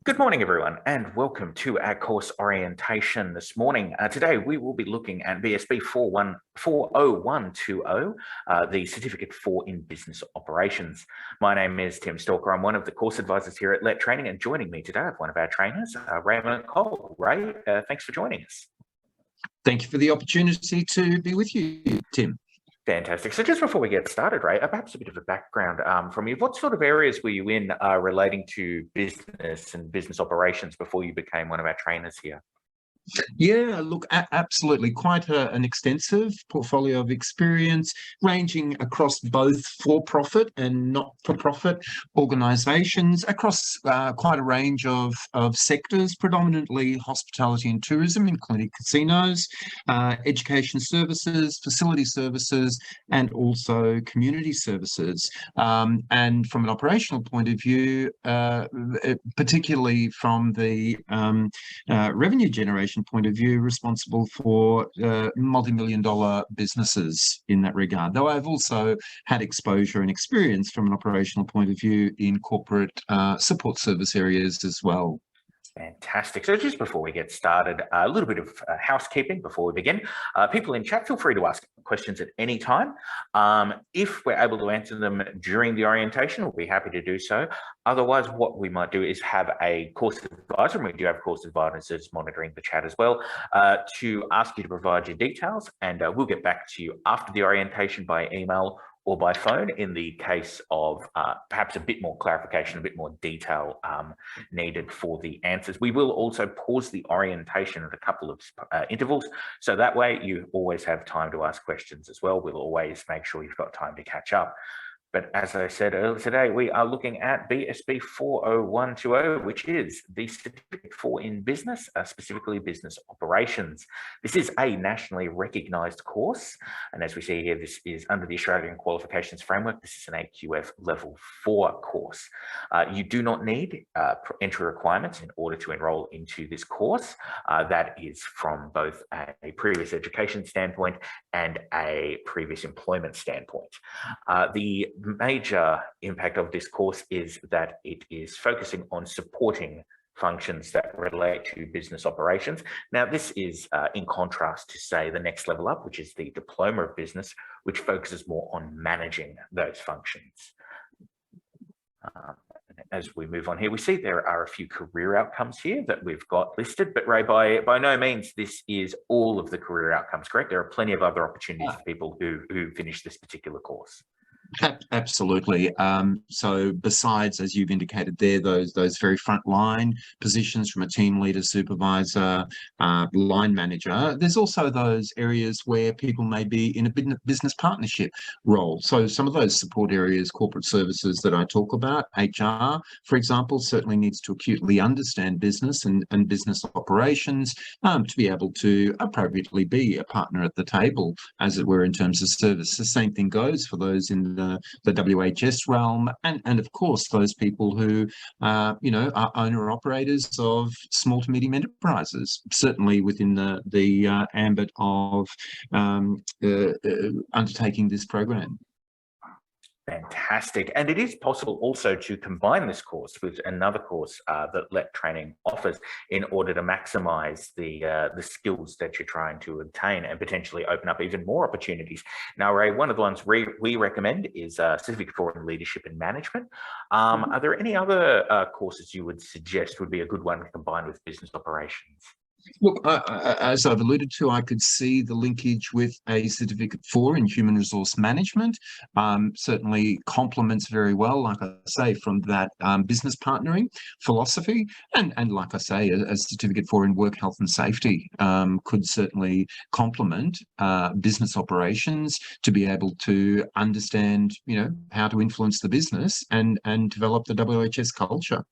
Good morning, everyone, and welcome to our course orientation this morning. Today, we will be looking at BSB40120, the Certificate 4 in Business Operations. My name is Tim Stalker. I'm one of the course advisors here at Let Training, and joining me today, I have one of our trainers, Raymond Cole. Ray, thanks for joining us. Thank you for the opportunity to be with you, Tim. Fantastic. So just before we get started, Ray, perhaps a bit of a background from you. What sort of areas were you in relating to business and business operations before you became one of our trainers here? Yeah, look, absolutely. Quite an extensive portfolio of experience ranging across both for-profit and not-for-profit organisations across quite a range of sectors, predominantly hospitality and tourism, including casinos, education services, facility services, and also community services. And from an operational point of view, particularly from the revenue generation point of view, responsible for multi-million-dollar businesses in that regard. Though I've also had exposure and experience from an operational point of view in corporate support service areas as well. Fantastic. So just before we get started, a little bit of housekeeping before we begin. People in chat, feel free to ask questions at any time. If we're able to answer them during the orientation, we'll be happy to do so. Otherwise, what we might do is have a course advisor, and we do have course advisors monitoring the chat as well, to ask you to provide your details, and we'll get back to you after the orientation by email or by phone in the case of perhaps a bit more clarification, a bit more detail needed for the answers. We will also pause the orientation at a couple of intervals, so that way you always have time to ask questions as well. We'll always make sure you've got time to catch up. But as I said earlier today, we are looking at BSB 40120, which is the Certificate 4 in Business, specifically Business Operations. This is a nationally recognised course. And as we see here, this is under the Australian Qualifications Framework. This is an AQF Level 4 course. You do not need entry requirements in order to enrol into this course. That is from both a previous education standpoint and a previous employment standpoint. The major impact of this course is that it is focusing on supporting functions that relate to business operations. Now, this is in contrast to, say, the next level up, which is the Diploma of Business, which focuses more on managing those functions. As we move on here, we see there are a few career outcomes here that we've got listed, but Ray, by no means this is all of the career outcomes, correct? There are plenty of other opportunities for people who finish this particular course. Absolutely. So besides, as you've indicated there, those very frontline positions from a team leader, supervisor, line manager, there's also those areas where people may be in a business partnership role. So some of those support areas, corporate services that I talk about, HR, for example, certainly needs to acutely understand business and business operations to be able to appropriately be a partner at the table, as it were, in terms of service. The same thing goes for those in the WHS realm, and of course those people who are owner-operators of small to medium enterprises, certainly within the ambit of undertaking this program. Fantastic. And it is possible also to combine this course with another course that Let Training offers in order to maximize the skills that you're trying to obtain and potentially open up even more opportunities. Now, Ray, one of the ones we recommend is Certificate 4 in Leadership and Management. Are there any other courses you would suggest would be a good one to combine with business operations? Look, as I've alluded to, I could see the linkage with a Certificate 4 in Human Resource Management. Certainly complements very well, like I say, from that business partnering philosophy. And like I say, a Certificate 4 in Work Health and Safety could certainly complement business operations to be able to understand, how to influence the business and develop the WHS culture.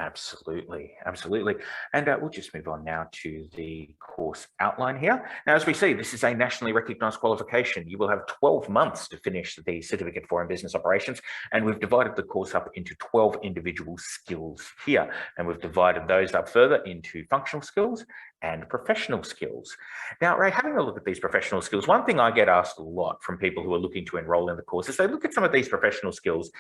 Absolutely, absolutely. And we'll just move on now to the course outline here. Now, as we see, this is a nationally recognised qualification. You will have 12 months to finish the Certificate 4 in Business Operations, and we've divided the course up into 12 individual skills here. And we've divided those up further into functional skills and professional skills. Now, Ray, having a look at these professional skills, one thing I get asked a lot from people who are looking to enroll in the course is they look at some of these professional skills,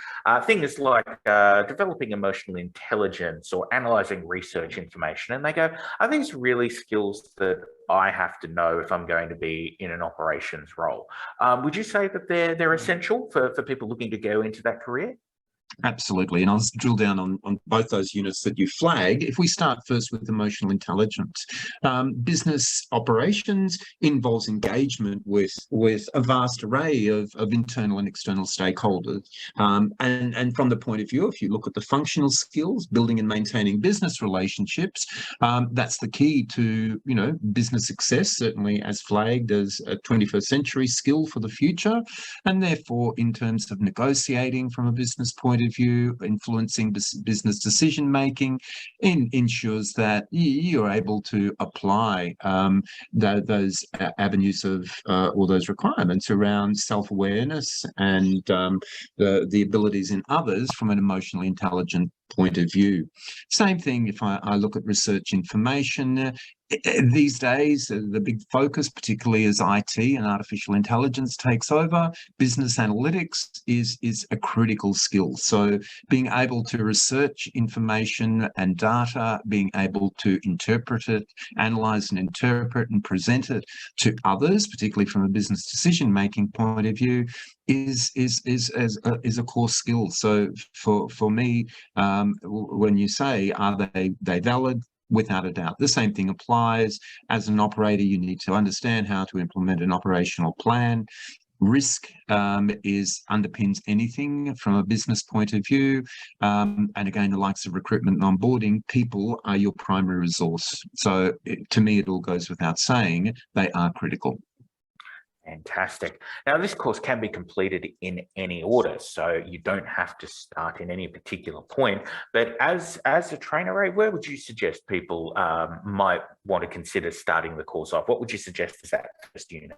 things like developing emotional intelligence or analysing research information, and they go, are these really skills that I have to know if I'm going to be in an operations role? Would you say that they're essential for people looking to go into that career? Absolutely. And I'll drill down on both those units that you flag. If we start first with emotional intelligence, business operations involves engagement with a vast array of internal and external stakeholders. And from the point of view, if you look at the functional skills, building and maintaining business relationships, that's the key to, business success, certainly as flagged as a 21st century skill for the future. And therefore, in terms of negotiating from a business point of view, influencing business decision making, ensures that you're able to apply those avenues of or those requirements around self-awareness and the abilities in others from an emotionally intelligent point of view. Same thing if I look at research information. These days, the big focus, particularly as IT and artificial intelligence takes over, business analytics is a critical skill. So being able to research information and data, being able to interpret it, analyze and interpret and present it to others, particularly from a business decision-making point of view, is a core skill. So for me, when you say, are they valid? Without a doubt. The same thing applies. As an operator, you need to understand how to implement an operational plan. Risk underpins anything from a business point of view. And again, the likes of recruitment and onboarding, people are your primary resource. So to me, it all goes without saying, they are critical. Fantastic. Now, this course can be completed in any order, so you don't have to start in any particular point. But as a trainer, Ray, where would you suggest people might want to consider starting the course off? What would you suggest as that first unit?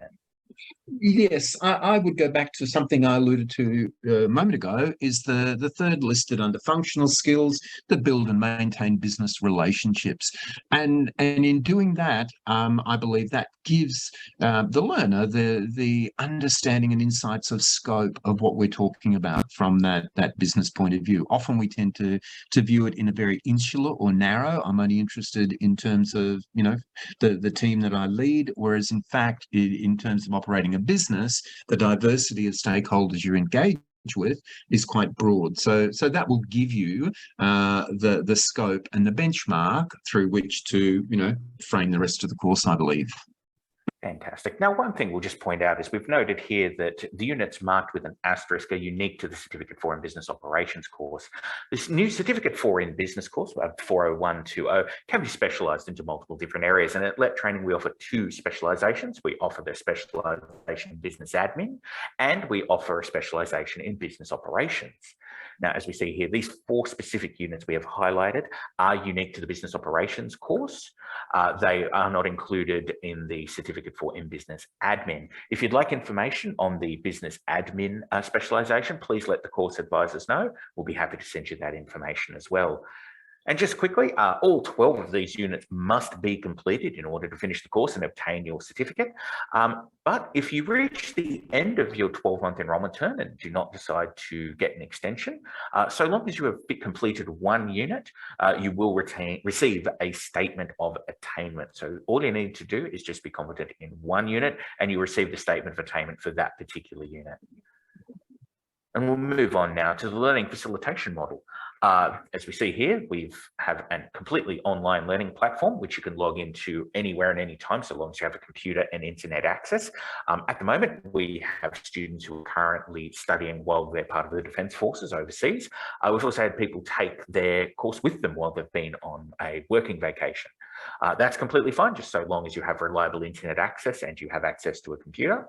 Yes, I would go back to something I alluded to a moment ago, is the third listed under functional skills, the build and maintain business relationships. And in doing that, I believe that gives the learner the understanding and insights of scope of what we're talking about from that business point of view. Often we tend to view it in a very insular or narrow. I'm only interested in terms of, the team that I lead, whereas in fact, in terms of operating a business, the diversity of stakeholders you engage with is quite broad. So that will give you the scope and the benchmark through which to, frame the rest of the course, I believe. Fantastic. Now, one thing we'll just point out is we've noted here that the units marked with an asterisk are unique to the Certificate 4 in Business Operations course. This new Certificate 4 in Business course, 40120, can be specialised into multiple different areas. And at Let Training, we offer two specialisations. We offer the specialisation in business admin, and we offer a specialisation in business operations. Now, as we see here, these four specific units we have highlighted are unique to the business operations course. They are not included in the Certificate 4 in Business Admin. If you'd like information on the business admin specialisation, please let the course advisors know. We'll be happy to send you that information as well. And just quickly, all 12 of these units must be completed in order to finish the course and obtain your certificate. But if you reach the end of your 12-month enrolment term and do not decide to get an extension, so long as you have completed one unit, you will receive a statement of attainment. So all you need to do is just be competent in one unit and you receive the statement of attainment for that particular unit. And we'll move on now to the learning facilitation model. As we see here, we have a completely online learning platform, which you can log into anywhere and any time, so long as you have a computer and internet access. At the moment, we have students who are currently studying while they're part of the Defence Forces overseas. We've also had people take their course with them while they've been on a working vacation. That's completely fine, just so long as you have reliable internet access and you have access to a computer.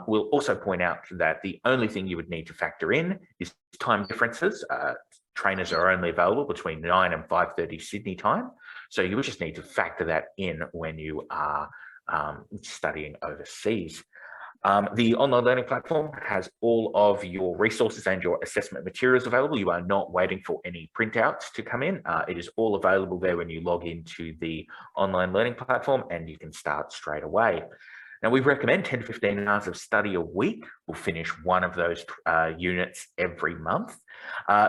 We'll also point out that the only thing you would need to factor in is time differences. Trainers are only available between 9 and 5:30 Sydney time. So you would just need to factor that in when you are studying overseas. The online learning platform has all of your resources and your assessment materials available. You are not waiting for any printouts to come in. It is all available there when you log into the online learning platform, and you can start straight away. Now, we recommend 10 to 15 hours of study a week. We'll finish one of those units every month.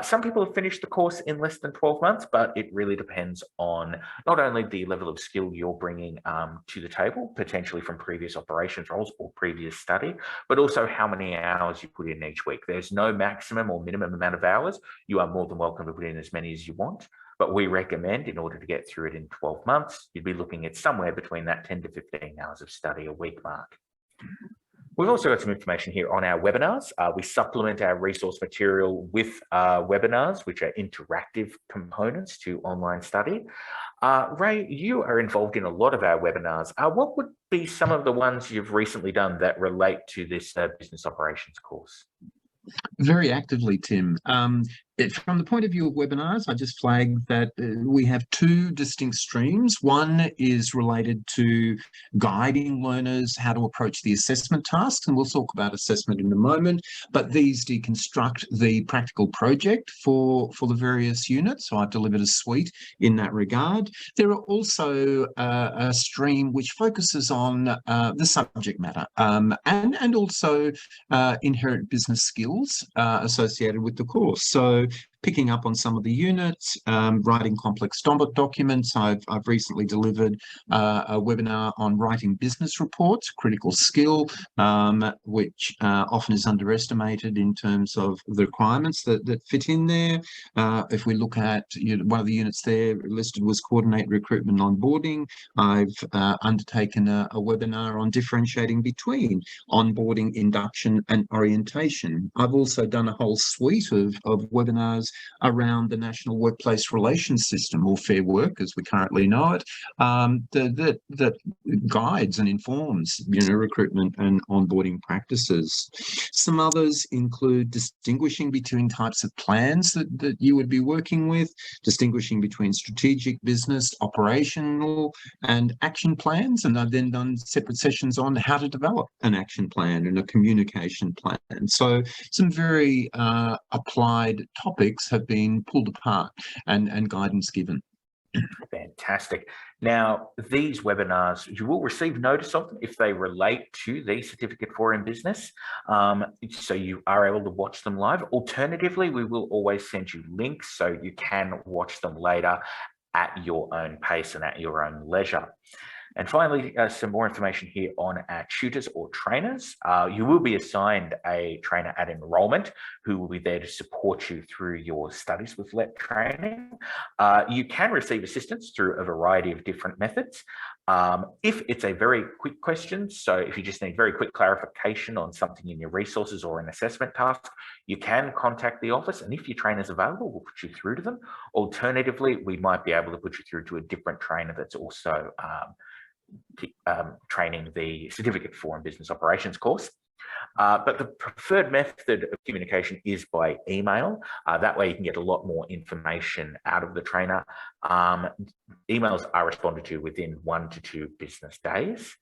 Some people have finished the course in less than 12 months, but it really depends on not only the level of skill you're bringing to the table, potentially from previous operations roles or previous study, but also how many hours you put in each week. There's no maximum or minimum amount of hours. You are more than welcome to put in as many as you want. But we recommend, in order to get through it in 12 months, you'd be looking at somewhere between that 10 to 15 hours of study a week mark. We've also got some information here on our webinars. We supplement our resource material with webinars, which are interactive components to online study. Ray, you are involved in a lot of our webinars. What would be some of the ones you've recently done that relate to this business operations course? Very actively, Tim. From the point of view of webinars, I just flagged that we have two distinct streams. One is related to guiding learners how to approach the assessment tasks, and we'll talk about assessment in a moment, but these deconstruct the practical project for the various units. So I've delivered a suite in that regard. There are also a stream which focuses on the subject matter and also inherent business skills associated with the course. So picking up on some of the units, writing complex documents. I've recently delivered a webinar on writing business reports, critical skill, which often is underestimated in terms of the requirements that fit in there. If we look at one of the units there listed was coordinate recruitment and onboarding. I've undertaken a webinar on differentiating between onboarding, induction and orientation. I've also done a whole suite of webinars around the National Workplace Relations System, or Fair Work as we currently know it, that guides and informs recruitment and onboarding practices. Some others include distinguishing between types of plans that you would be working with, distinguishing between strategic, business, operational and action plans, and I've then done separate sessions on how to develop an action plan and a communication plan. So some very applied topics have been pulled apart and guidance given. Fantastic. Now, these webinars, you will receive notice of them if they relate to the Certificate for in Business. So you are able to watch them live. Alternatively, we will always send you links so you can watch them later at your own pace and at your own leisure. And finally, some more information here on our tutors or trainers. You will be assigned a trainer at enrolment who will be there to support you through your studies with LET training. You can receive assistance through a variety of different methods. If it's a very quick question, so if you just need very quick clarification on something in your resources or an assessment task, you can contact the office, and if your trainer is available, we'll put you through to them. Alternatively, we might be able to put you through to a different trainer that's also training the Certificate for in Business Operations course. But the preferred method of communication is by email. That way you can get a lot more information out of the trainer. Emails are responded to within 1 to 2 business days.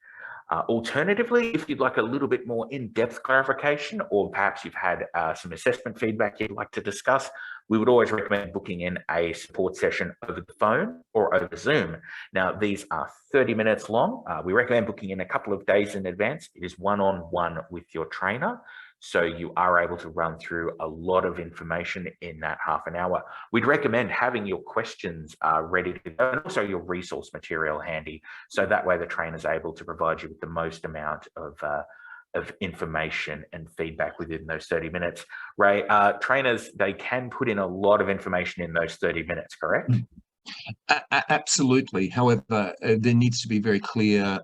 Alternatively, if you'd like a little bit more in-depth clarification, or perhaps you've had some assessment feedback you'd like to discuss, we would always recommend booking in a support session over the phone or over Zoom. Now, these are 30 minutes long. We recommend booking in a couple of days in advance. It is one-on-one with your trainer, so you are able to run through a lot of information in that half an hour. We'd recommend having your questions ready to go, and also your resource material handy, so that way the trainer is able to provide you with the most amount of information and feedback within those 30 minutes. Ray, trainers, they can put in a lot of information in those 30 minutes, correct? Absolutely. However, there needs to be very clear,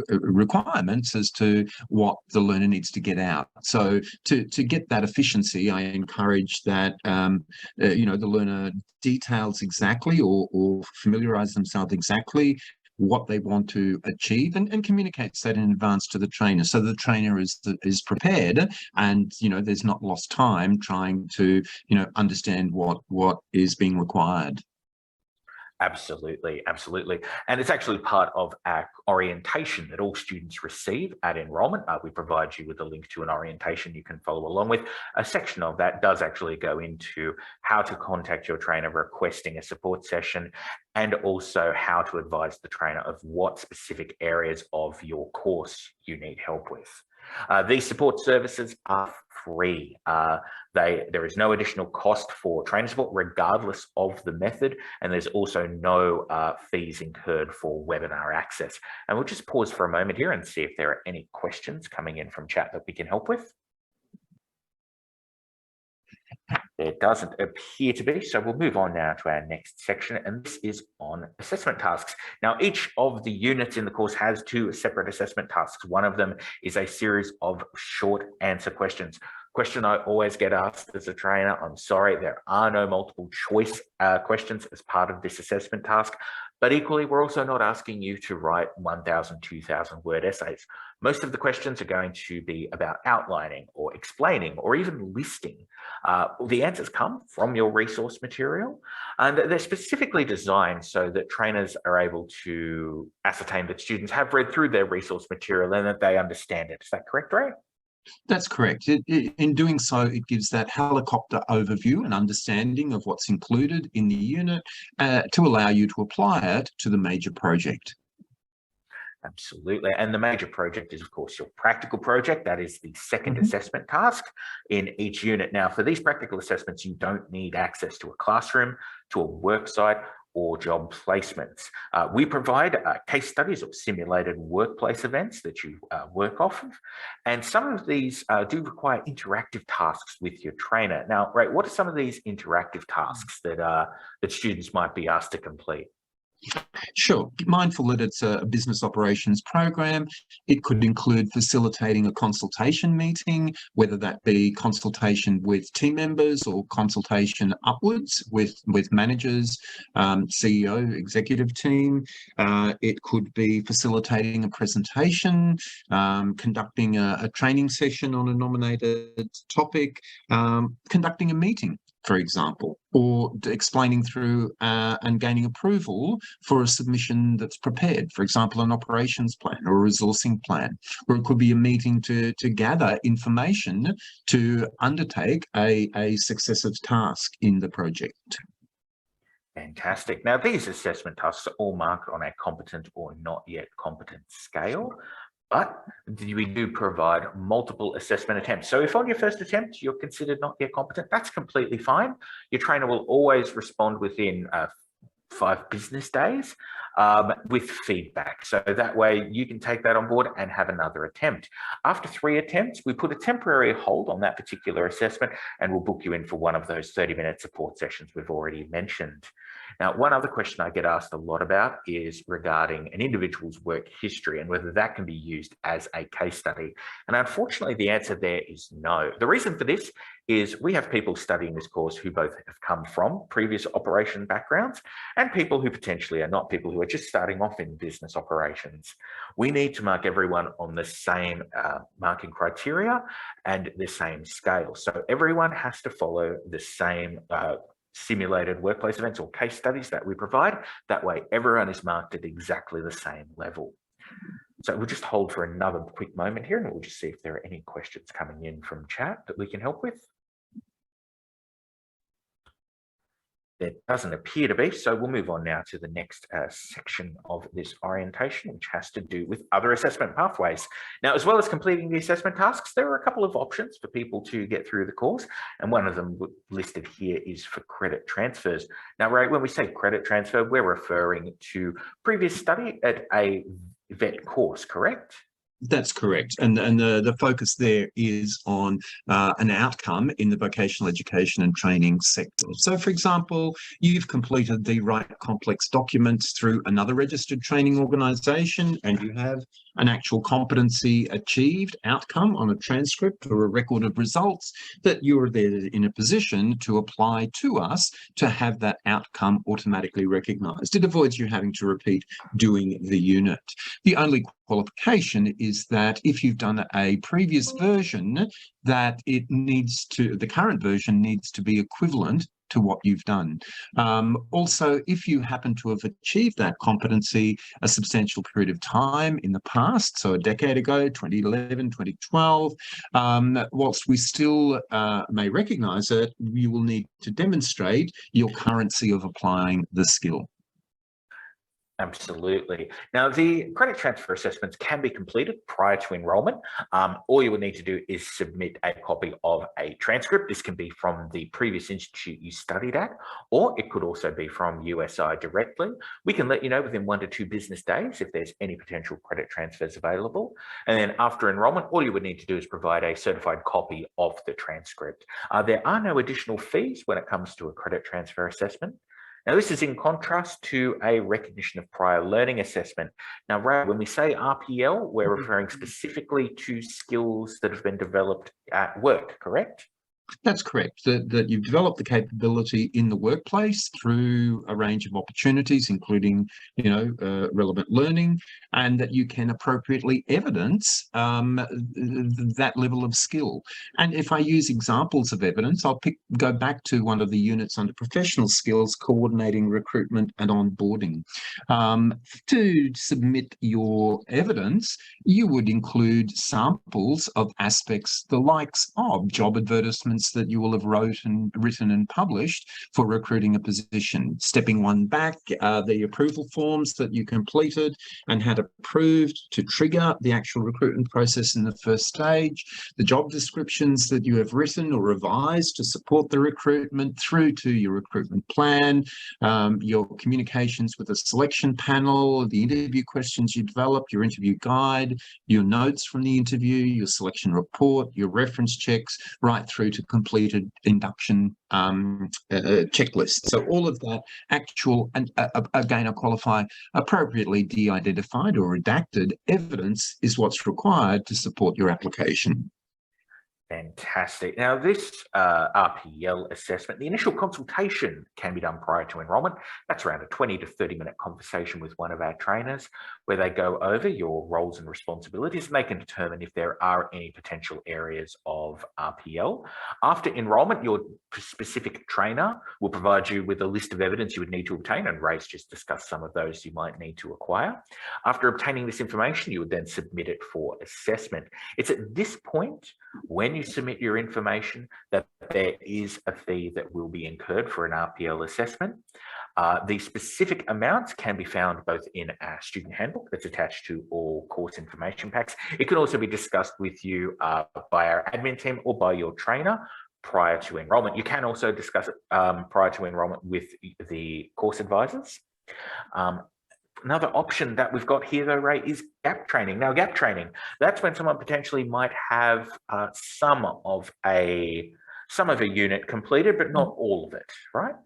requirements as to what the learner needs to get out. So to get that efficiency, I encourage that, the learner details exactly or familiarize themselves exactly what they want to achieve and communicates that in advance to the trainer, so the trainer is prepared, and there's not lost time trying to understand what is being required. Absolutely, absolutely. And it's actually part of our orientation that all students receive at enrolment. We provide you with a link to an orientation you can follow along with. A section of that does actually go into how to contact your trainer requesting a support session, and also how to advise the trainer of what specific areas of your course you need help with. These support services are free. There is no additional cost for trainer support, regardless of the method, and there's also no fees incurred for webinar access. And we'll just pause for a moment here and see if there are any questions coming in from chat that we can help with. There doesn't appear to be, so we'll move on now to our next section, and this is on assessment tasks. Now, each of the units in the course has 2 separate assessment tasks. One of them is a series of short answer questions. Question I always get asked as a trainer, I'm sorry, there are no multiple choice questions as part of this assessment task, but equally, we're also not asking you to write 1,000, 2,000 word essays. Most of the questions are going to be about outlining or explaining or even listing. The answers come from your resource material, and they're specifically designed so that trainers are able to ascertain that students have read through their resource material and that they understand it. Is that correct, Ray? That's correct. In doing so, it gives that helicopter overview and understanding of what's included in the unit to allow you to apply it to the major project. Absolutely. And the major project is, of course, your practical project. That is the second assessment task in each unit. Now, for these practical assessments, you don't need access to a classroom, to a work site, or job placements. We provide case studies or simulated workplace events that you work off of. And some of these do require interactive tasks with your trainer. Now, Ray, what are some of these interactive tasks that students might be asked to complete? Sure. Mindful that it's a business operations program. It could include facilitating a consultation meeting, whether that be consultation with team members or consultation upwards with managers, CEO, executive team. It could be facilitating a presentation, conducting a training session on a nominated topic, conducting a meeting, for example, or explaining through and gaining approval for a submission that's prepared, for example, an operations plan or a resourcing plan, or it could be a meeting to gather information to undertake a successive task in the project. Fantastic. Now, these assessment tasks are all marked on a competent or not yet competent scale, but we do provide multiple assessment attempts. So if on your first attempt you're considered not yet competent, that's completely fine. Your trainer will always respond within 5 business days with feedback. So that way you can take that on board and have another attempt. After 3 attempts, we put a temporary hold on that particular assessment and we'll book you in for one of those 30-minute support sessions we've already mentioned. Now, one other question I get asked a lot about is regarding an individual's work history and whether that can be used as a case study. And unfortunately, the answer there is no. The reason for this is we have people studying this course who both have come from previous operation backgrounds and people who potentially are not, people who are just starting off in business operations. We need to mark everyone on the same marking criteria and the same scale. So everyone has to follow the same simulated workplace events or case studies that we provide. That way, everyone is marked at exactly the same level. So we'll just hold for another quick moment here and we'll just see if there are any questions coming in from chat that we can help with. There doesn't appear to be, so we'll move on now to the next section of this orientation, which has to do with other assessment pathways. Now, as well as completing the assessment tasks, there are a couple of options for people to get through the course, and one of them listed here is for credit transfers. Now, Ray, when we say credit transfer, we're referring to previous study at a vet course, correct? That's correct. And the focus there is on an outcome in the vocational education and training sector. So, for example, you've completed the right complex documents through another registered training organisation and you have an actual competency achieved outcome on a transcript or a record of results, that you're there in a position to apply to us to have that outcome automatically recognised. It avoids you having to repeat doing the unit. The only qualification is that if you've done a previous version, that the current version needs to be equivalent to what you've done. Also, if you happen to have achieved that competency a substantial period of time in the past, so a decade ago, 2011, 2012, whilst we still may recognise it, you will need to demonstrate your currency of applying the skill. Absolutely. Now, the credit transfer assessments can be completed prior to enrolment. All you will need to do is submit a copy of a transcript. This can be from the previous institute you studied at, or it could also be from USI directly. We can let you know within 1 to 2 business days if there's any potential credit transfers available. And then after enrolment, all you would need to do is provide a certified copy of the transcript. There are no additional fees when it comes to a credit transfer assessment. Now, this is in contrast to a recognition of prior learning assessment. Now, Ray, when we say RPL, we're referring specifically to skills that have been developed at work, correct? That's correct, that you've developed the capability in the workplace through a range of opportunities, including, relevant learning, and that you can appropriately evidence that level of skill. And if I use examples of evidence, I'll go back to one of the units under professional skills, coordinating recruitment and onboarding. To submit your evidence, you would include samples of aspects, the likes of job advertisements that you will have written and published for recruiting a position. Stepping one back, the approval forms that you completed and had approved to trigger the actual recruitment process in the first stage, the job descriptions that you have written or revised to support the recruitment through to your recruitment plan, your communications with the selection panel, the interview questions you developed, your interview guide, your notes from the interview, your selection report, your reference checks, right through to completed induction checklist. So all of that actual, and again, I qualify, appropriately de-identified or redacted evidence is what's required to support your application. Fantastic. Now, this RPL assessment, the initial consultation can be done prior to enrolment. That's around a 20 to 30-minute conversation with one of our trainers where they go over your roles and responsibilities and they can determine if there are any potential areas of RPL. After enrolment, your specific trainer will provide you with a list of evidence you would need to obtain, and Ray's just discussed some of those you might need to acquire. After obtaining this information, you would then submit it for assessment. It's at this point, when you submit your information, that there is a fee that will be incurred for an RPL assessment. The specific amounts can be found both in our student handbook that's attached to all course information packs. It can also be discussed with you by our admin team or by your trainer prior to enrolment. You can also discuss it prior to enrolment with the course advisors. Another option that we've got here, though, Ray, is gap training. Now, gap training, that's when someone potentially might have some of a unit completed, but not all of it, right?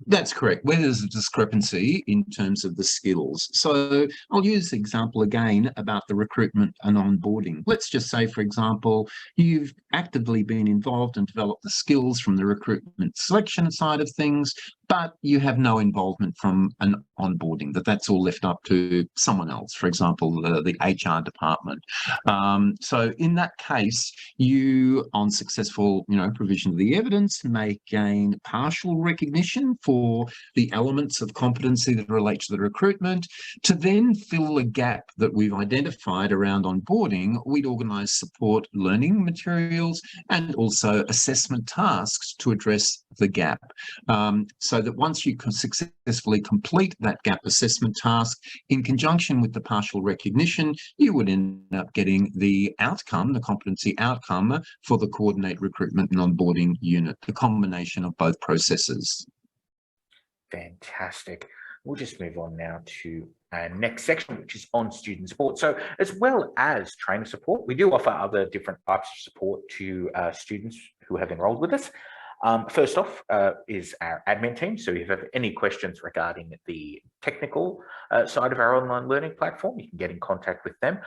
That's correct, where there's a discrepancy in terms of the skills. So I'll use the example again about the recruitment and onboarding. Let's just say, for example, you've actively been involved and developed the skills from the recruitment selection side of things, but you have no involvement from an onboarding, that's all left up to someone else, for example, the HR department. So in that case, you, on successful provision of the evidence, may gain partial recognition for the elements of competency that relate to the recruitment. To then fill a gap that we've identified around onboarding, we'd organise support learning materials and also assessment tasks to address the gap. So that once you can successfully complete that gap assessment task, in conjunction with the partial recognition, you would end up getting the outcome, the competency outcome for the coordinate recruitment and onboarding unit, the combination of both processes. Fantastic. We'll just move on now to our next section, which is on student support. So as well as trainer support, we do offer other different types of support to students who have enrolled with us. First off is our admin team. So if you have any questions regarding the technical side of our online learning platform, you can get in contact with them.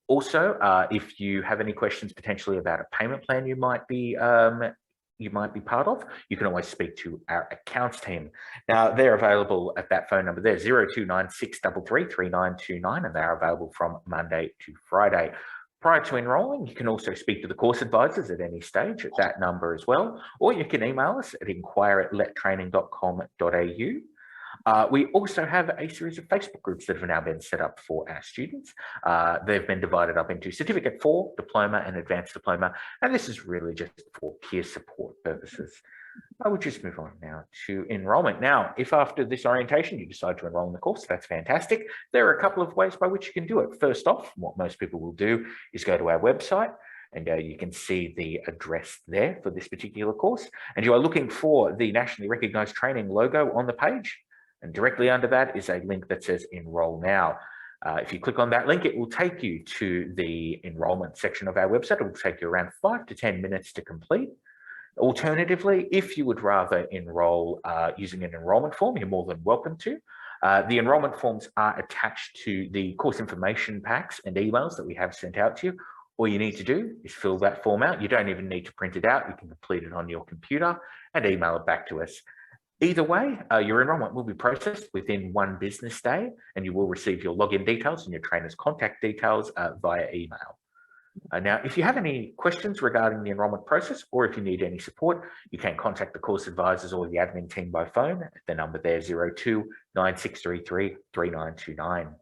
Also, if you have any questions potentially about a payment plan you might be part of, you can always speak to our accounts team. Now, they're available at that phone number there, 0296333929, and they're available from Monday to Friday. Prior to enrolling, you can also speak to the course advisors at any stage at that number as well, or you can email us at enquire@lettraining.com.au. We also have a series of Facebook groups that have now been set up for our students. They've been divided up into Certificate 4, Diploma and Advanced Diploma, and this is really just for peer support purposes. I would just move on now to enrolment. Now, if after this orientation you decide to enroll in the course, that's fantastic. There are a couple of ways by which you can do it. First off, what most people will do is go to our website, and you can see the address there for this particular course. And you are looking for the nationally recognized training logo on the page. And directly under that is a link that says Enroll Now. If you click on that link, it will take you to the enrolment section of our website. It will take you around 5 to 10 minutes to complete. Alternatively, if you would rather enroll using an enrolment form, you're more than welcome to. The enrolment forms are attached to the course information packs and emails that we have sent out to you. All you need to do is fill that form out. You don't even need to print it out. You can complete it on your computer and email it back to us. Either way, your enrolment will be processed within 1 business day, and you will receive your login details and your trainer's contact details via email. Now, if you have any questions regarding the enrolment process, or if you need any support, you can contact the course advisors or the admin team by phone. The number there, 029633 3929.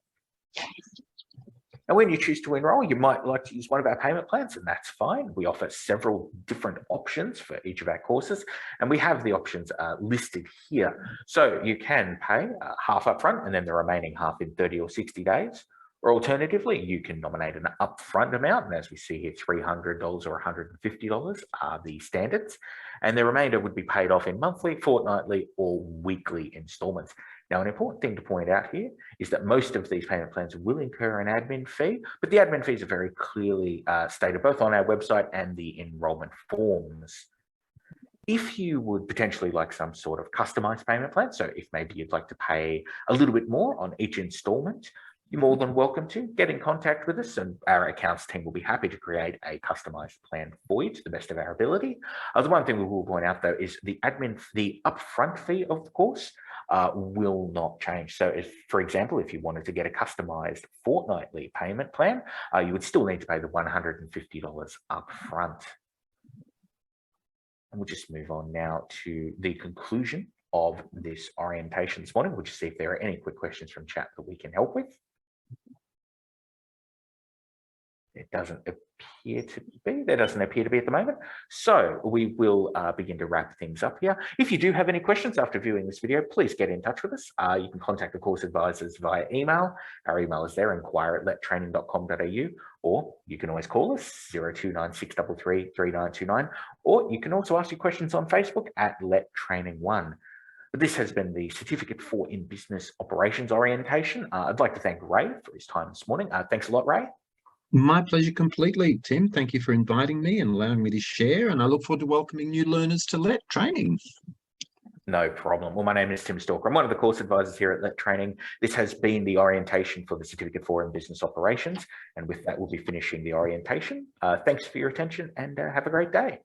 And when you choose to enroll, you might like to use one of our payment plans, and that's fine. We offer several different options for each of our courses, and we have the options listed here. So you can pay half upfront and then the remaining half in 30 or 60 days. Or alternatively, you can nominate an upfront amount, and as we see here, $300 or $150 are the standards, and the remainder would be paid off in monthly, fortnightly, or weekly installments. Now, an important thing to point out here is that most of these payment plans will incur an admin fee, but the admin fees are very clearly stated both on our website and the enrolment forms. If you would potentially like some sort of customized payment plan, so if maybe you'd like to pay a little bit more on each installment, you're more than welcome to get in contact with us, and our accounts team will be happy to create a customized plan for you to the best of our ability. The one thing we will point out though is the upfront fee of the course will not change. So if, for example, if you wanted to get a customized fortnightly payment plan, you would still need to pay the $150 upfront. And we'll just move on now to the conclusion of this orientation this morning. We'll just see if there are any quick questions from chat that we can help with. It doesn't appear to be. There doesn't appear to be at the moment. So we will begin to wrap things up here. If you do have any questions after viewing this video, please get in touch with us. You can contact the course advisors via email. Our email is there, enquire@lettraining.com.au, or you can always call us 029633 3929, or you can also ask your questions on Facebook at Let Training One. This has been the Certificate 4 in Business Operations orientation. I'd like to thank Ray for his time this morning. Thanks a lot, Ray. My pleasure completely, Tim. Thank you for inviting me and allowing me to share, and I look forward to welcoming new learners to Let Training. No problem. Well, my name is Tim Stalker. I'm one of the course advisors here at Let Training. This has been the orientation for the Certificate 4 in Business Operations, and with that, we'll be finishing the orientation. Thanks for your attention, and have a great day.